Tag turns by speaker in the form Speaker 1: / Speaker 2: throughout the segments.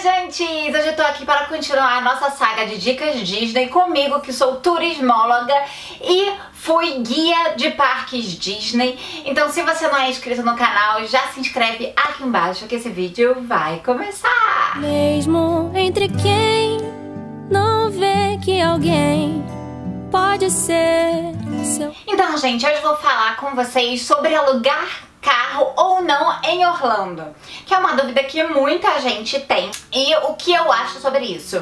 Speaker 1: viajantes! Hoje eu tô aqui para continuar a nossa saga de dicas Disney comigo, que sou turismóloga e fui guia de parques Disney. Então se você não é inscrito no canal, já se inscreve aqui embaixo que esse vídeo vai começar!
Speaker 2: Mesmo entre quem não vê que alguém pode ser seu...
Speaker 1: Então, gente, hoje eu vou falar com vocês sobre alugar carro ou não em Orlando, que é uma dúvida que muita gente tem. E o que eu acho sobre isso?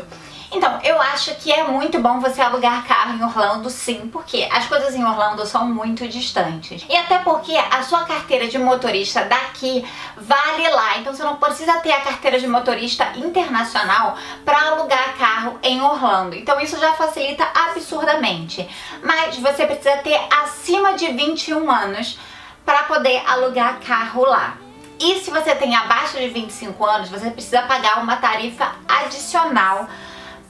Speaker 1: Então, eu acho que é muito bom você alugar carro em Orlando, sim, porque as coisas em Orlando são muito distantes. E até porque a sua carteira de motorista daqui vale lá, então você não precisa ter a carteira de motorista internacional para alugar carro em Orlando. Então isso já facilita absurdamente. Mas você precisa ter acima de 21 anos para poder alugar carro lá. E se você tem abaixo de 25 anos, você precisa pagar uma tarifa adicional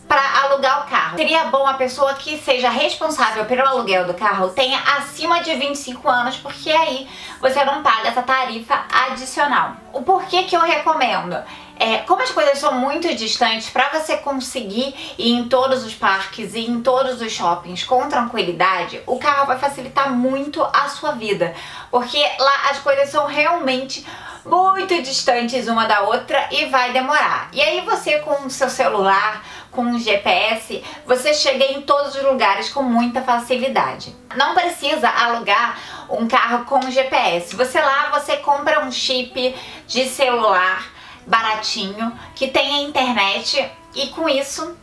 Speaker 1: para alugar o carro. Seria bom a pessoa que seja responsável pelo aluguel do carro tenha acima de 25 anos, porque aí você não paga essa tarifa adicional. O porquê que eu recomendo? Como as coisas são muito distantes, para você conseguir ir em todos os parques e em todos os shoppings com tranquilidade, o carro vai facilitar muito a sua vida, porque lá as coisas são realmente muito distantes uma da outra e vai demorar. E aí você com o seu celular, com o GPS, você chega em todos os lugares com muita facilidade. Não precisa alugar um carro com GPS. Você compra um chip de celular baratinho, que tem a internet, e com isso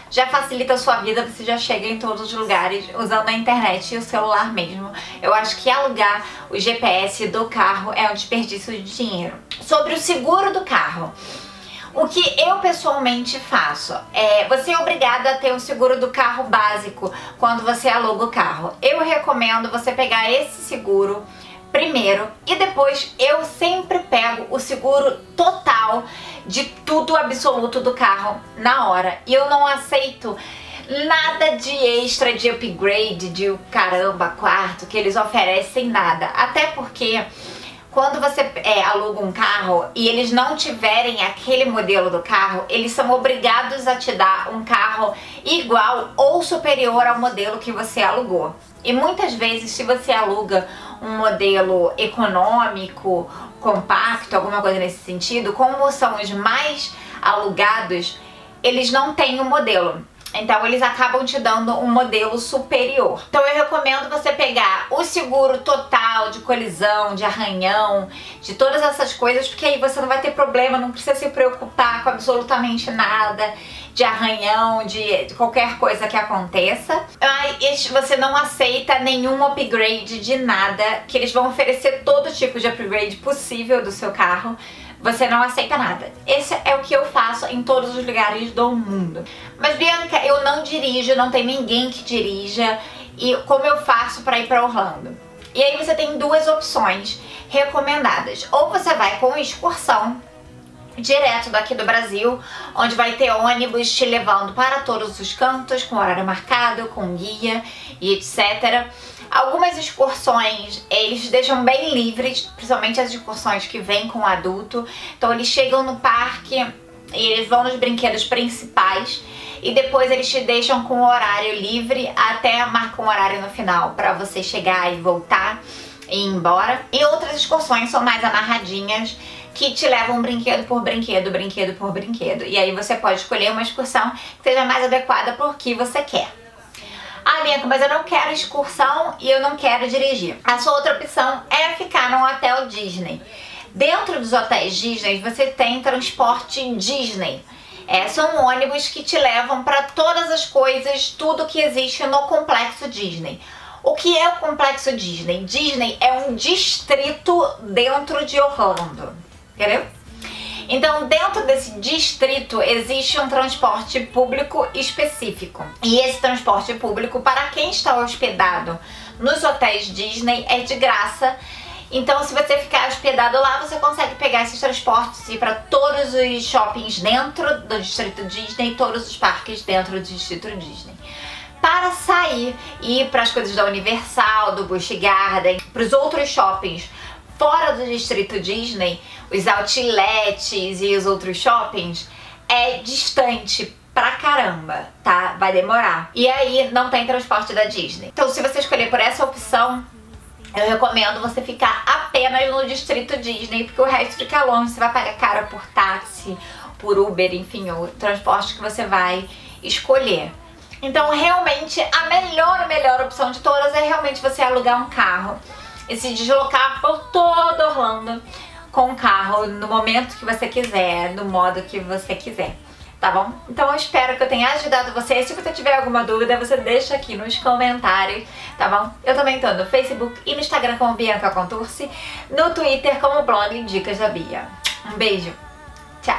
Speaker 1: já facilita a sua vida, você já chega em todos os lugares usando a internet e o celular mesmo. Eu acho que alugar o GPS do carro é um desperdício de dinheiro. Sobre o seguro do carro, o que eu pessoalmente faço você é obrigada a ter um seguro do carro básico quando você aluga o carro. Eu recomendo você pegar esse seguro primeiro e depois eu sempre pego o seguro total de tudo absoluto do carro na hora. E eu não aceito nada de extra, de upgrade, de caramba, quarto, que eles oferecem nada. Até porque quando você aluga um carro e eles não tiverem aquele modelo do carro, eles são obrigados a te dar um carro igual ou superior ao modelo que você alugou. E muitas vezes, se você aluga um modelo econômico, compacto, alguma coisa nesse sentido, como são os mais alugados, eles não têm um modelo. Então eles acabam te dando um modelo superior. Então eu recomendo você pegar o seguro total de colisão, de arranhão, de todas essas coisas, porque aí você não vai ter problema, não precisa se preocupar com absolutamente nada de arranhão, de qualquer coisa que aconteça. Mas você não aceita nenhum upgrade de nada, que eles vão oferecer todo tipo de upgrade possível do seu carro. Você não aceita nada. Esse é o que eu faço em todos os lugares do mundo. Mas Bianca, eu não dirijo, não tem ninguém que dirija. E como eu faço para ir para Orlando? E aí você tem duas opções recomendadas. Ou você vai com excursão direto daqui do Brasil, onde vai ter ônibus te levando para todos os cantos, com horário marcado, com guia e etc. Algumas excursões eles deixam bem livres, principalmente as excursões que vêm com adulto. Então eles chegam no parque e eles vão nos brinquedos principais e depois eles te deixam com o horário livre, até marcam um horário no final para você chegar e voltar e ir embora. E outras excursões são mais amarradinhas, que te levam brinquedo por brinquedo, brinquedo por brinquedo. E aí você pode escolher uma excursão que seja mais adequada por que você quer. Ah, Bianca, mas eu não quero excursão e eu não quero dirigir. A sua outra opção é ficar num hotel Disney. Dentro dos hotéis Disney você tem transporte Disney. São ônibus que te levam para todas as coisas, tudo que existe no complexo Disney. O que é o complexo Disney? Disney é um distrito dentro de Orlando. Entendeu? Então dentro desse distrito existe um transporte público específico. E esse transporte público, para quem está hospedado nos hotéis Disney, é de graça. Então se você ficar hospedado lá, você consegue pegar esses transportes e ir para todos os shoppings dentro do distrito Disney, todos os parques dentro do distrito Disney. Para sair e ir para as coisas da Universal, do Busch Garden, para os outros shoppings fora do distrito Disney, os outlets e os outros shoppings, é distante pra caramba, tá? Vai demorar. E aí não tem transporte da Disney. Então se você escolher por essa opção, eu recomendo você ficar apenas no distrito Disney, porque o resto fica longe, você vai pagar caro por táxi, por Uber, enfim, o transporte que você vai escolher. Então realmente a melhor opção de todas é realmente você alugar um carro e se deslocar por todo Orlando com o carro no momento que você quiser, no modo que você quiser. Tá bom? Então eu espero que eu tenha ajudado você. Se você tiver alguma dúvida, você deixa aqui nos comentários, tá bom? Eu também tô no Facebook e no Instagram como Bianca Contursi, no Twitter como blog Dicas da Bia. Um beijo! Tchau!